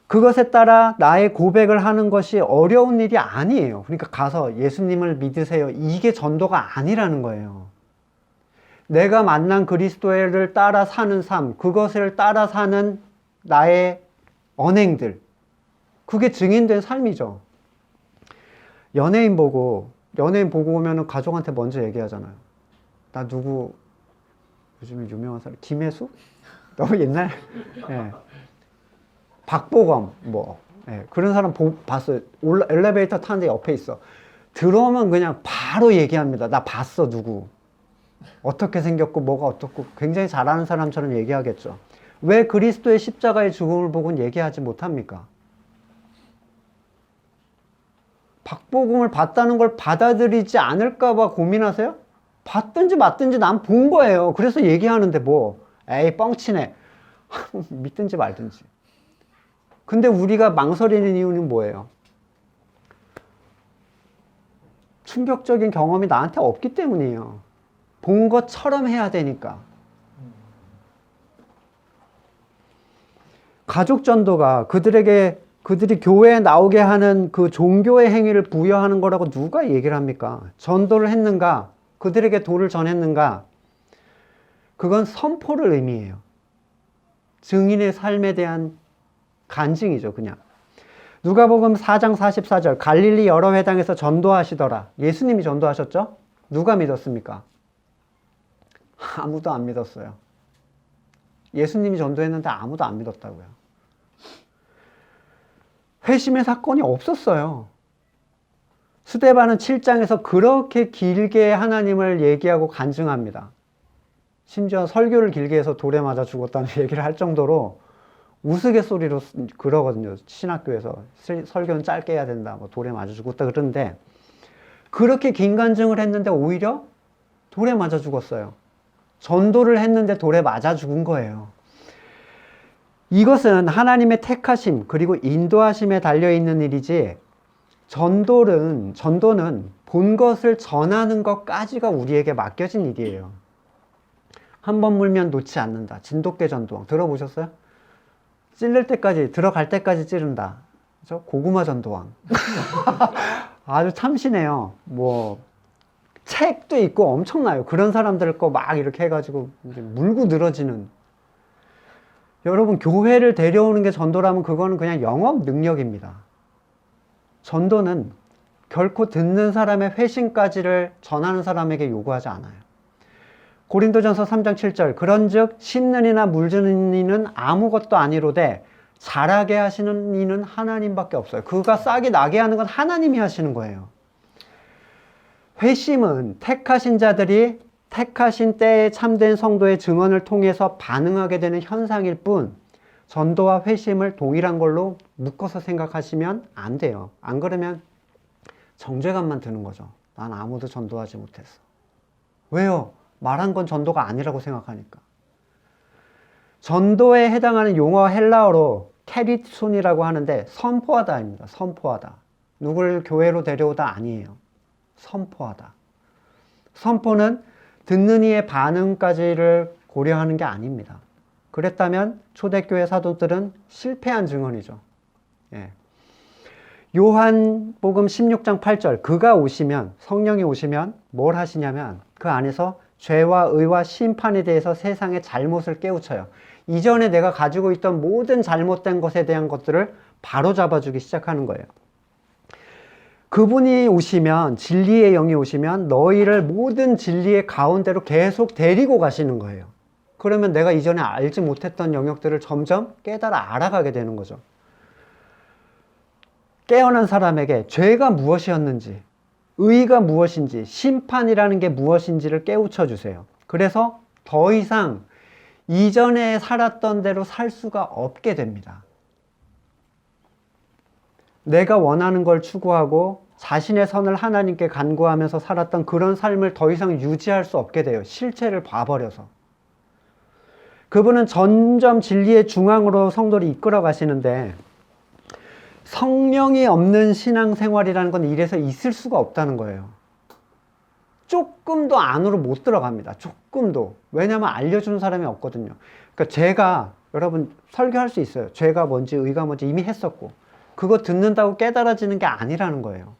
그것에 따라 나의 고백을 하는 것이 어려운 일이 아니에요. 그러니까 가서 예수님을 믿으세요. 이게 전도가 아니라는 거예요. 내가 만난 그리스도를 따라 사는 삶, 그것을 따라 사는 나의 언행들, 그게 증인된 삶이죠. 연예인 보고 오면은 가족한테 먼저 얘기하잖아요. 나 누구, 요즘에 유명한 사람, 김혜수? 너무 옛날? 예. 박보검, 예. 그런 사람 봤어요. 엘리베이터 타는데 옆에 있어. 들어오면 그냥 바로 얘기합니다. 나 봤어, 누구. 어떻게 생겼고, 뭐가 어떻고, 굉장히 잘 아는 사람처럼 얘기하겠죠. 왜 그리스도의 십자가의 죽음을 보고는 얘기하지 못합니까? 박복음을 봤다는 걸 받아들이지 않을까봐 고민하세요? 봤든지 맞든지 난 본 거예요. 그래서 얘기하는데 에이 뻥치네. 믿든지 말든지. 근데 우리가 망설이는 이유는 뭐예요? 충격적인 경험이 나한테 없기 때문이에요. 본 것처럼 해야 되니까. 가족 전도가 그들이 교회에 나오게 하는 그 종교의 행위를 부여하는 거라고 누가 얘기를 합니까? 전도를 했는가? 그들에게 도를 전했는가? 그건 선포를 의미해요. 증인의 삶에 대한 간증이죠, 그냥. 누가복음 4장 44절, 갈릴리 여러 회당에서 전도하시더라. 예수님이 전도하셨죠? 누가 믿었습니까? 아무도 안 믿었어요. 예수님이 전도했는데 아무도 안 믿었다고요. 회심의 사건이 없었어요. 스데반은 7장에서 그렇게 길게 하나님을 얘기하고 간증합니다. 심지어 설교를 길게 해서 돌에 맞아 죽었다는 얘기를 할 정도로 우스갯소리로 그러거든요. 신학교에서 설교는 짧게 해야 된다. 돌에 맞아 죽었다 그러는데 그렇게 긴간증을 했는데 오히려 돌에 맞아 죽었어요. 전도를 했는데 돌에 맞아 죽은 거예요. 이것은 하나님의 택하심 그리고 인도하심에 달려있는 일이지, 전도는 본 것을 전하는 것까지가 우리에게 맡겨진 일이에요. 한 번 물면 놓지 않는다. 진돗개 전도왕 들어보셨어요? 찌를 때까지, 들어갈 때까지 찌른다. 그죠? 고구마 전도왕. 아주 참신해요. 뭐 책도 있고 엄청나요. 그런 사람들 거 막 이렇게 해가지고 이제 물고 늘어지는. 여러분, 교회를 데려오는 게 전도라면 그거는 그냥 영업 능력입니다. 전도는 결코 듣는 사람의 회심까지를 전하는 사람에게 요구하지 않아요. 고린도전서 3장 7절 그런즉 심는 이나 물주는 이는 아무것도 아니로되 자라게 하시는 이는 하나님밖에 없어요. 그가 싹이 나게 하는 건 하나님이 하시는 거예요. 회심은 택하신 자들이 택하신 때에 참된 성도의 증언을 통해서 반응하게 되는 현상일 뿐, 전도와 회심을 동일한 걸로 묶어서 생각하시면 안 돼요. 안 그러면 정죄감만 드는 거죠. 난 아무도 전도하지 못했어. 왜요? 말한 건 전도가 아니라고 생각하니까. 전도에 해당하는 용어 헬라어로 캐리손이라고 하는데 선포하다입니다. 선포하다. 누굴 교회로 데려오다 아니에요. 선포하다. 선포는 듣는 이의 반응까지를 고려하는 게 아닙니다. 그랬다면 초대교회 사도들은 실패한 증언이죠. 예. 요한복음 16장 8절 그가 오시면, 성령이 오시면 뭘 하시냐면 그 안에서 죄와 의와 심판에 대해서 세상의 잘못을 깨우쳐요. 이전에 내가 가지고 있던 모든 잘못된 것에 대한 것들을 바로 잡아주기 시작하는 거예요. 그분이 오시면, 진리의 영이 오시면 너희를 모든 진리의 가운데로 계속 데리고 가시는 거예요. 그러면 내가 이전에 알지 못했던 영역들을 점점 깨달아 알아가게 되는 거죠. 깨어난 사람에게 죄가 무엇이었는지, 의가 무엇인지, 심판이라는 게 무엇인지를 깨우쳐 주세요. 그래서 더 이상 이전에 살았던 대로 살 수가 없게 됩니다. 내가 원하는 걸 추구하고 자신의 선을 하나님께 간구하면서 살았던 그런 삶을 더 이상 유지할 수 없게 돼요. 실체를 봐버려서. 그분은 점점 진리의 중앙으로 성도를 이끌어 가시는데, 성령이 없는 신앙생활이라는 건 이래서 있을 수가 없다는 거예요. 조금도 안으로 못 들어갑니다. 조금도. 왜냐하면 알려주는 사람이 없거든요. 그러니까 죄가, 여러분 설교할 수 있어요. 죄가 뭔지 의가 뭔지 이미 했었고, 그거 듣는다고 깨달아지는 게 아니라는 거예요.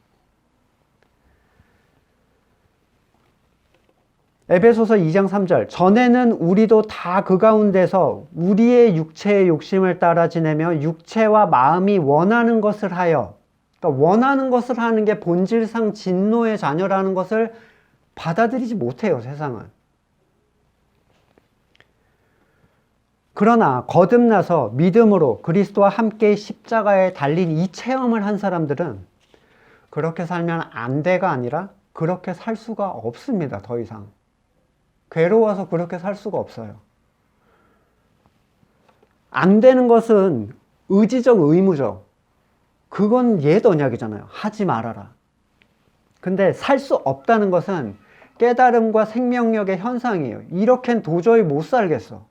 에베소서 2장 3절 전에는 우리도 다 그 가운데서 우리의 육체의 욕심을 따라 지내며 육체와 마음이 원하는 것을 하여, 그러니까 원하는 것을 하는 게 본질상 진노의 자녀라는 것을 받아들이지 못해요, 세상은. 그러나 거듭나서 믿음으로 그리스도와 함께 십자가에 달린 이 체험을 한 사람들은 그렇게 살면 안 돼가 아니라 그렇게 살 수가 없습니다, 더 이상. 괴로워서 그렇게 살 수가 없어요. 안 되는 것은 의지적 의무죠. 그건 옛 언약이잖아요. 하지 말아라. 근데 살 수 없다는 것은 깨달음과 생명력의 현상이에요. 이렇게는 도저히 못 살겠어.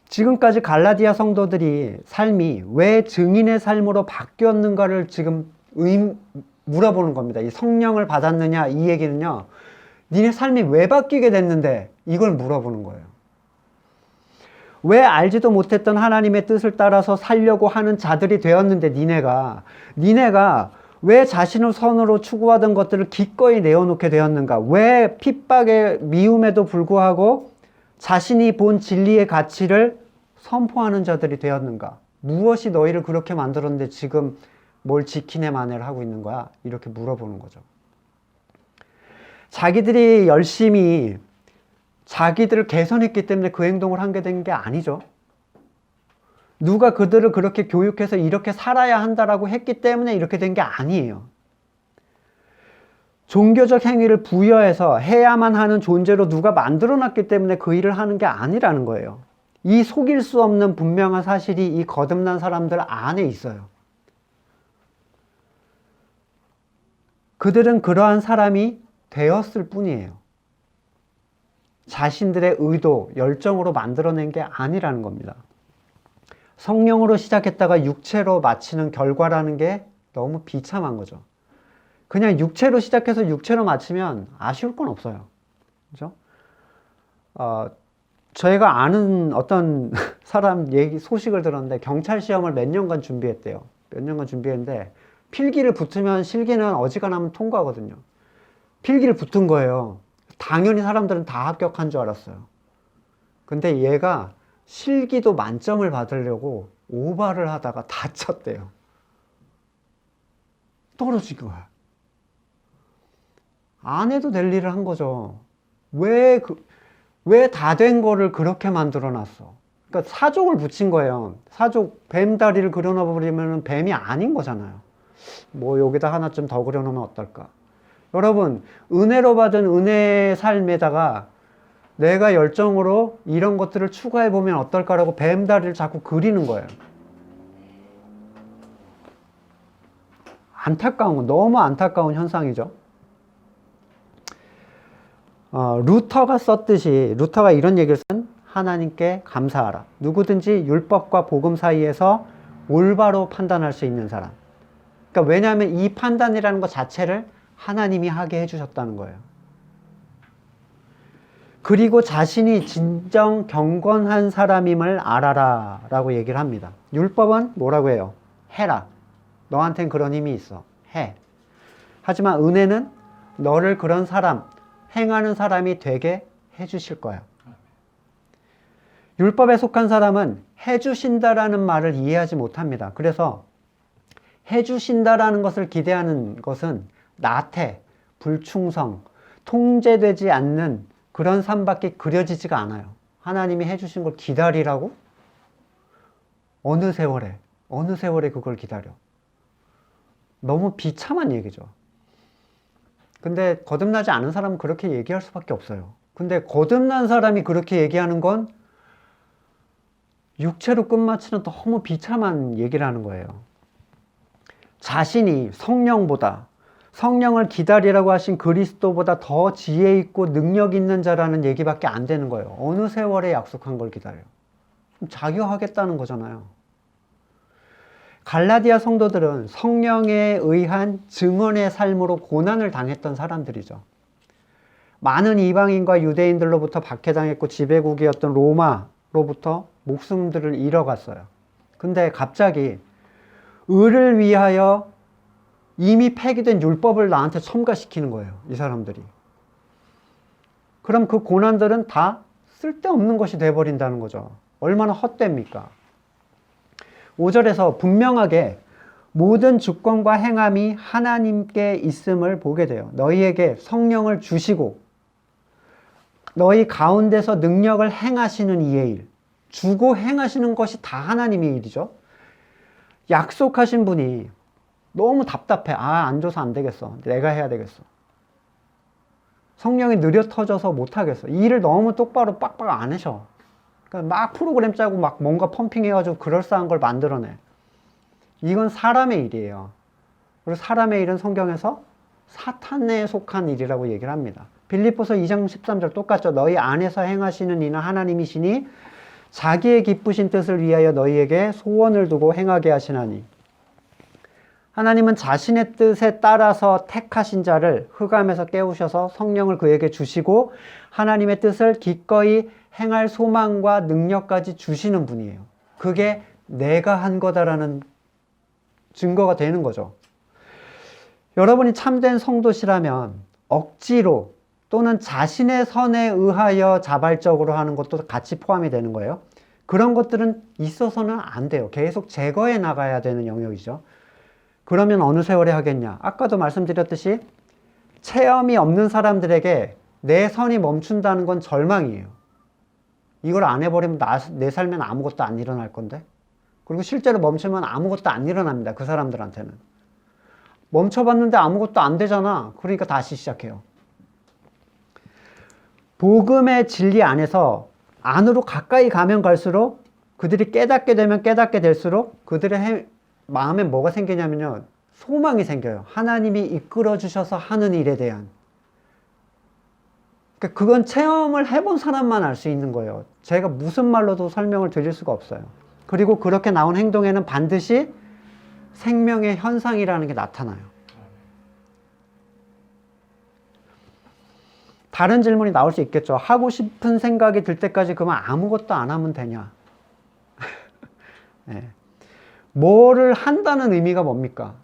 지금까지 갈라디아 성도들이 삶이 왜 증인의 삶으로 바뀌었는가를 지금 물어보는 겁니다. 이 성령을 받았느냐, 이 얘기는요, 니네 삶이 왜 바뀌게 됐는데 이걸 물어보는 거예요. 왜 알지도 못했던 하나님의 뜻을 따라서 살려고 하는 자들이 되었는데 니네가 왜 자신을 선으로 추구하던 것들을 기꺼이 내어놓게 되었는가? 왜 핍박의 미움에도 불구하고 자신이 본 진리의 가치를 선포하는 자들이 되었는가? 무엇이 너희를 그렇게 만들었는데 지금 뭘 지키네 마네를 하고 있는 거야? 이렇게 물어보는 거죠. 자기들이 열심히 자기들을 개선했기 때문에 그 행동을 하게 된 게 아니죠. 누가 그들을 그렇게 교육해서 이렇게 살아야 한다라고 했기 때문에 이렇게 된 게 아니에요. 종교적 행위를 부여해서 해야만 하는 존재로 누가 만들어놨기 때문에 그 일을 하는 게 아니라는 거예요. 이 속일 수 없는 분명한 사실이 이 거듭난 사람들 안에 있어요. 그들은 그러한 사람이 되었을 뿐이에요. 자신들의 의도, 열정으로 만들어낸 게 아니라는 겁니다. 성령으로 시작했다가 육체로 마치는 결과라는 게 너무 비참한 거죠. 그냥 육체로 시작해서 육체로 마치면 아쉬울 건 없어요. 그죠? 저희가 아는 어떤 사람 소식을 들었는데 경찰 시험을 몇 년간 준비했대요. 몇 년간 준비했는데 필기를 붙으면 실기는 어지간하면 통과하거든요. 필기를 붙은 거예요. 당연히 사람들은 다 합격한 줄 알았어요. 근데 얘가 실기도 만점을 받으려고 오바를 하다가 다쳤대요. 떨어진 거야. 안 해도 될 일을 한 거죠. 왜 다 된 거를 그렇게 만들어 놨어? 그러니까 사족을 붙인 거예요. 사족, 뱀 다리를 그려놔 버리면 뱀이 아닌 거잖아요. 뭐 여기다 하나 좀 더 그려놓으면 어떨까? 여러분, 은혜로 받은 은혜의 삶에다가 내가 열정으로 이런 것들을 추가해 보면 어떨까라고 뱀 다리를 자꾸 그리는 거예요. 너무 안타까운 현상이죠. 루터가 썼듯이, 루터가 이런 얘기를 쓴, 하나님께 감사하라. 누구든지 율법과 복음 사이에서 올바로 판단할 수 있는 사람. 그러니까 왜냐하면 이 판단이라는 것 자체를 하나님이 하게 해주셨다는 거예요. 그리고 자신이 진정 경건한 사람임을 알아라 라고 얘기를 합니다. 율법은 뭐라고 해요? 해라. 너한텐 그런 힘이 있어. 해. 하지만 은혜는 너를 그런 사람, 행하는 사람이 되게 해주실 거야. 율법에 속한 사람은 해주신다라는 말을 이해하지 못합니다. 그래서 해주신다라는 것을 기대하는 것은 나태, 불충성, 통제되지 않는 그런 삶밖에 그려지지가 않아요. 하나님이 해주신 걸 기다리라고? 어느 세월에 그걸 기다려? 너무 비참한 얘기죠. 근데 거듭나지 않은 사람은 그렇게 얘기할 수밖에 없어요. 근데 거듭난 사람이 그렇게 얘기하는 건 육체로 끝마치는 너무 비참한 얘기를 하는 거예요. 자신이 성령을 기다리라고 하신 그리스도보다 더 지혜 있고 능력 있는 자라는 얘기밖에 안 되는 거예요. 어느 세월에 약속한 걸 기다려? 자기가 하겠다는 거잖아요. 갈라디아 성도들은 성령에 의한 증언의 삶으로 고난을 당했던 사람들이죠. 많은 이방인과 유대인들로부터 박해당했고 지배국이었던 로마로부터 목숨들을 잃어갔어요. 근데 갑자기 의를 위하여 이미 폐기된 율법을 나한테 첨가시키는 거예요. 이 사람들이. 그럼 그 고난들은 다 쓸데없는 것이 돼버린다는 거죠. 얼마나 헛됩니까? 5절에서 분명하게 모든 주권과 행함이 하나님께 있음을 보게 돼요. 너희에게 성령을 주시고 너희 가운데서 능력을 행하시는 이의 일. 주고 행하시는 것이 다 하나님의 일이죠. 약속하신 분이 너무 답답해. 안 줘서 안 되겠어. 내가 해야 되겠어. 성령이 느려 터져서 못 하겠어. 이 일을 너무 똑바로 빡빡 안 하셔. 그러니까 막 프로그램 짜고 막 뭔가 펌핑해가지고 그럴싸한 걸 만들어내. 이건 사람의 일이에요. 그리고 사람의 일은 성경에서 사탄에 속한 일이라고 얘기를 합니다. 빌립보서 2장 13절 똑같죠. 너희 안에서 행하시는 이는 하나님이시니 자기의 기쁘신 뜻을 위하여 너희에게 소원을 두고 행하게 하시나니. 하나님은 자신의 뜻에 따라서 택하신 자를 흑암에서 깨우셔서 성령을 그에게 주시고 하나님의 뜻을 기꺼이 행할 소망과 능력까지 주시는 분이에요. 그게 내가 한 거다라는 증거가 되는 거죠. 여러분이 참된 성도시라면 억지로 또는 자신의 선에 의하여 자발적으로 하는 것도 같이 포함이 되는 거예요. 그런 것들은 있어서는 안 돼요. 계속 제거해 나가야 되는 영역이죠. 그러면 어느 세월에 하겠냐? 아까도 말씀드렸듯이 체험이 없는 사람들에게 내 선이 멈춘다는 건 절망이에요. 이걸 안 해버리면 내 삶엔 아무것도 안 일어날 건데. 그리고 실제로 멈추면 아무것도 안 일어납니다. 그 사람들한테는. 멈춰봤는데 아무것도 안 되잖아. 그러니까 다시 시작해요. 복음의 진리 안에서 안으로 가까이 가면 갈수록 그들이 깨닫게 되면 깨닫게 될수록 그들의 마음에 뭐가 생기냐면요. 소망이 생겨요. 하나님이 이끌어 주셔서 하는 일에 대한. 그러니까 그건 체험을 해본 사람만 알 수 있는 거예요. 제가 무슨 말로도 설명을 드릴 수가 없어요. 그리고 그렇게 나온 행동에는 반드시 생명의 현상이라는 게 나타나요. 다른 질문이 나올 수 있겠죠. 하고 싶은 생각이 들 때까지 그만 아무것도 안 하면 되냐? 네. 뭐를 한다는 의미가 뭡니까?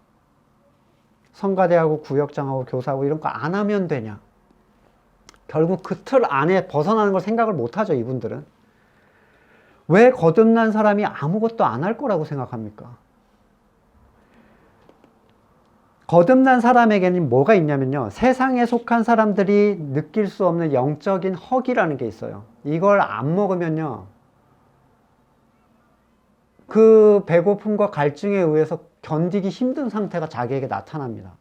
성가대하고 구역장하고 교사하고 이런 거 안 하면 되냐? 결국 그 틀 안에 벗어나는 걸 생각을 못 하죠, 이분들은. 왜 거듭난 사람이 아무것도 안 할 거라고 생각합니까? 거듭난 사람에게는 뭐가 있냐면요. 세상에 속한 사람들이 느낄 수 없는 영적인 허기라는 게 있어요. 이걸 안 먹으면요. 그 배고픔과 갈증에 의해서 견디기 힘든 상태가 자기에게 나타납니다.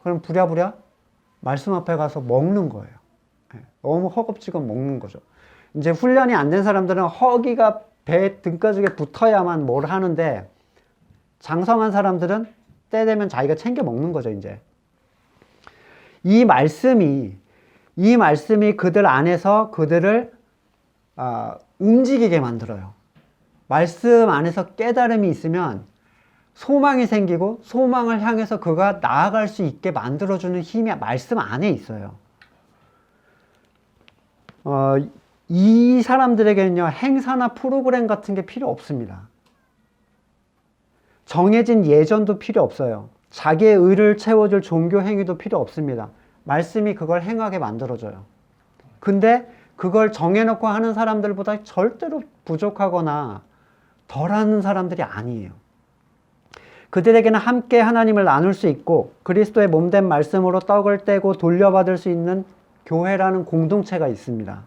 그럼 부랴부랴 말씀 앞에 가서 먹는 거예요. 너무 허겁지겁 먹는 거죠. 이제 훈련이 안 된 사람들은 허기가 배 등가죽에 붙어야만 뭘 하는데, 장성한 사람들은 때 되면 자기가 챙겨 먹는 거죠, 이제. 이 말씀이 그들 안에서 그들을 움직이게 만들어요. 말씀 안에서 깨달음이 있으면 소망이 생기고, 소망을 향해서 그가 나아갈 수 있게 만들어주는 힘이 말씀 안에 있어요. 이 사람들에게는요, 행사나 프로그램 같은 게 필요 없습니다. 정해진 예전도 필요 없어요. 자기의 의를 채워줄 종교 행위도 필요 없습니다. 말씀이 그걸 행하게 만들어줘요. 근데 그걸 정해놓고 하는 사람들보다 절대로 부족하거나 덜하는 사람들이 아니에요. 그들에게는 함께 하나님을 나눌 수 있고, 그리스도의 몸된 말씀으로 떡을 떼고 돌려받을 수 있는 교회라는 공동체가 있습니다.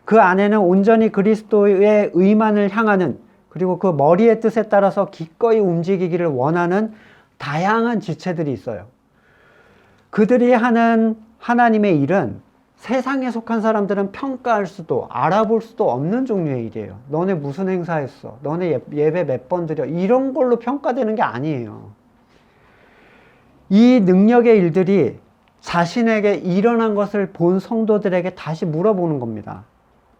그 안에는 온전히 그리스도의 의만을 향하는, 그리고 그 머리의 뜻에 따라서 기꺼이 움직이기를 원하는 다양한 지체들이 있어요. 그들이 하는 하나님의 일은 세상에 속한 사람들은 평가할 수도 알아볼 수도 없는 종류의 일이에요. 너네 무슨 행사했어? 너네 예배 몇 번 드려? 이런 걸로 평가되는 게 아니에요. 이 능력의 일들이 자신에게 일어난 것을 본 성도들에게 다시 물어보는 겁니다.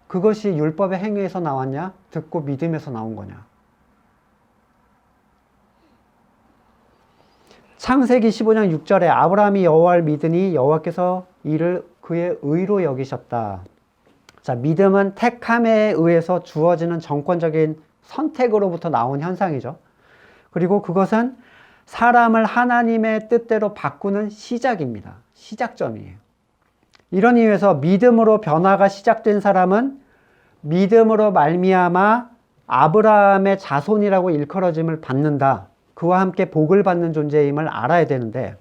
그것이 율법의 행위에서 나왔냐? 듣고 믿음에서 나온 거냐? 창세기 15장 6절에 아브라함이 여호와를 믿으니 여호와께서 이를 그의 의로 여기셨다. 자, 믿음은 택함에 의해서 주어지는 정권적인 선택으로부터 나온 현상이죠. 그리고 그것은 사람을 하나님의 뜻대로 바꾸는 시작입니다. 시작점이에요. 이런 이유에서 믿음으로 변화가 시작된 사람은 믿음으로 말미암아 아브라함의 자손이라고 일컬어짐을 받는다. 그와 함께 복을 받는 존재임을 알아야 되는데,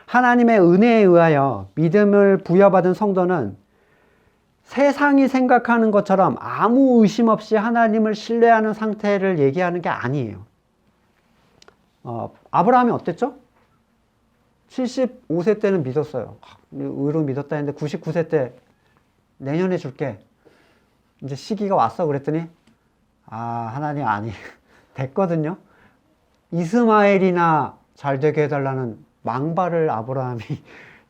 하나님의 은혜에 의하여 믿음을 부여받은 성도는 세상이 생각하는 것처럼 아무 의심 없이 하나님을 신뢰하는 상태를 얘기하는 게 아니에요. 아브라함이 어땠죠? 75세 때는 믿었어요. 의로 믿었다 했는데 99세 때 내년에 줄게. 이제 시기가 왔어. 그랬더니 하나님 아니 됐거든요. 이스마엘이나 잘 되게 해달라는 망발을 아브라함이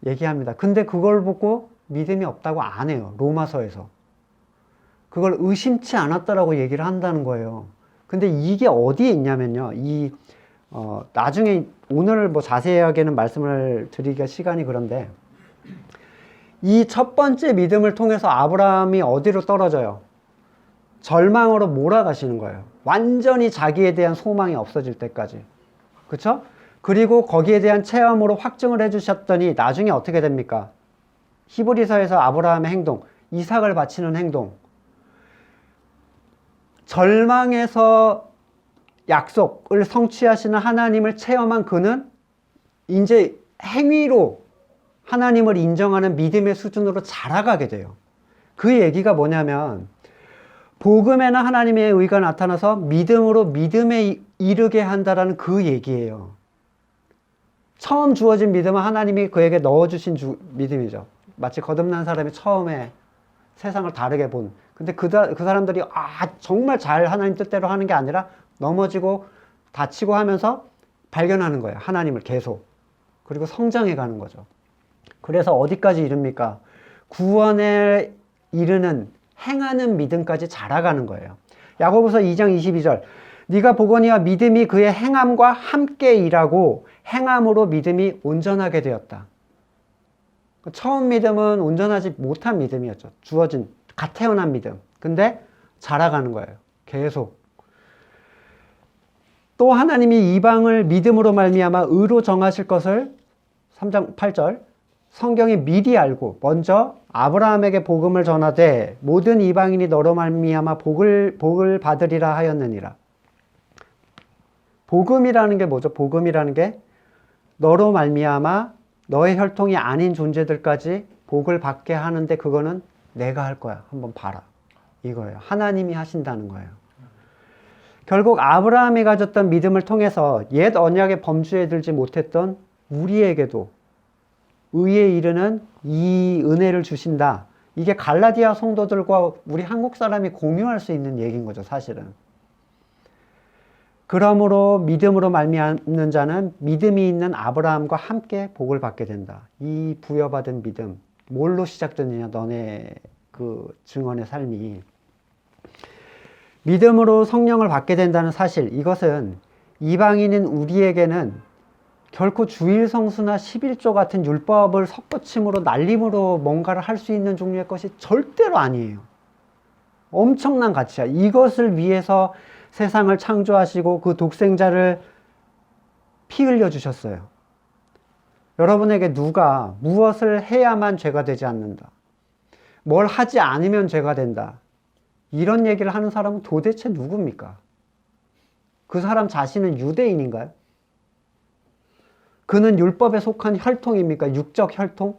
얘기합니다. 근데 그걸 보고 믿음이 없다고 안 해요. 로마서에서. 그걸 의심치 않았다라고 얘기를 한다는 거예요. 근데 이게 어디에 있냐면요. 나중에 오늘 뭐 자세하게는 말씀을 드리기가 시간이 그런데, 이 첫 번째 믿음을 통해서 아브라함이 어디로 떨어져요? 절망으로 몰아가시는 거예요. 완전히 자기에 대한 소망이 없어질 때까지. 그쵸? 그리고 거기에 대한 체험으로 확증을 해주셨더니 나중에 어떻게 됩니까? 히브리서에서 아브라함의 행동, 이삭을 바치는 행동. 절망에서 약속을 성취하시는 하나님을 체험한 그는 이제 행위로 하나님을 인정하는 믿음의 수준으로 자라가게 돼요. 그 얘기가 뭐냐면, 복음에는 하나님의 의가 나타나서 믿음으로 믿음에 이르게 한다라는 그 얘기예요. 처음 주어진 믿음은 하나님이 그에게 넣어주신 믿음이죠. 마치 거듭난 사람이 처음에 세상을 다르게 본. 근데 그 사람들이 정말 잘 하나님 뜻대로 하는 게 아니라 넘어지고 다치고 하면서 발견하는 거예요. 하나님을 계속. 그리고 성장해 가는 거죠. 그래서 어디까지 이릅니까? 구원에 이르는 행하는 믿음까지 자라가는 거예요. 야고보서 2장 22절. 네가 보거니와 믿음이 그의 행함과 함께 일하고 행함으로 믿음이 온전하게 되었다. 처음 믿음은 온전하지 못한 믿음이었죠. 주어진 갓 태어난 믿음. 근데 자라가는 거예요. 계속. 또 하나님이 이방을 믿음으로 말미암아 의로 정하실 것을 3장 8절 성경이 미리 알고 먼저 아브라함에게 복음을 전하되 모든 이방인이 너로 말미암아 복을 받으리라 하였느니라. 복음이라는 게 뭐죠? 복음이라는 게 너로 말미암아 너의 혈통이 아닌 존재들까지 복을 받게 하는데 그거는 내가 할 거야. 한번 봐라. 이거예요. 하나님이 하신다는 거예요. 결국 아브라함이 가졌던 믿음을 통해서 옛 언약의 범주에 들지 못했던 우리에게도 의에 이르는 이 은혜를 주신다. 이게 갈라디아 성도들과 우리 한국 사람이 공유할 수 있는 얘기인 거죠, 사실은. 그러므로 믿음으로 말미암는 자는 믿음이 있는 아브라함과 함께 복을 받게 된다. 이 부여받은 믿음, 뭘로 시작되느냐, 너네 그 증언의 삶이. 믿음으로 성령을 받게 된다는 사실, 이것은 이방인인 우리에게는 결코 주일 성수나 11조 같은 율법을 섞어침으로 날림으로 뭔가를 할 수 있는 종류의 것이 절대로 아니에요. 엄청난 가치야. 이것을 위해서 세상을 창조하시고 그 독생자를 피 흘려 주셨어요. 여러분에게 누가 무엇을 해야만 죄가 되지 않는다. 뭘 하지 않으면 죄가 된다. 이런 얘기를 하는 사람은 도대체 누굽니까? 그 사람 자신은 유대인인가요? 그는 율법에 속한 혈통입니까? 육적 혈통?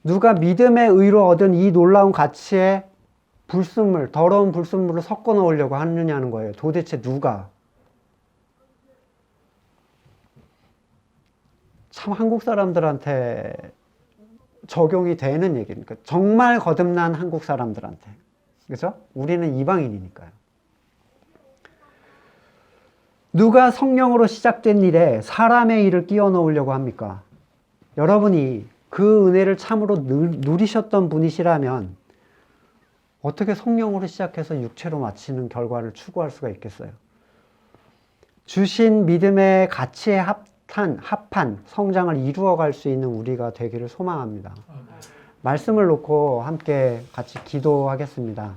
누가 믿음의 의로 얻은 이 놀라운 가치에 불순물, 더러운 불순물을 섞어 넣으려고 하느냐는 거예요. 도대체 누가? 참 한국 사람들한테 적용이 되는 얘기니까. 정말 거듭난 한국 사람들한테. 그죠? 우리는 이방인이니까요. 누가 성령으로 시작된 일에 사람의 일을 끼워 넣으려고 합니까? 여러분이 그 은혜를 참으로 누리셨던 분이시라면 어떻게 성령으로 시작해서 육체로 마치는 결과를 추구할 수가 있겠어요? 주신 믿음의 가치에 합한 성장을 이루어갈 수 있는 우리가 되기를 소망합니다. 말씀을 놓고 함께 같이 기도하겠습니다.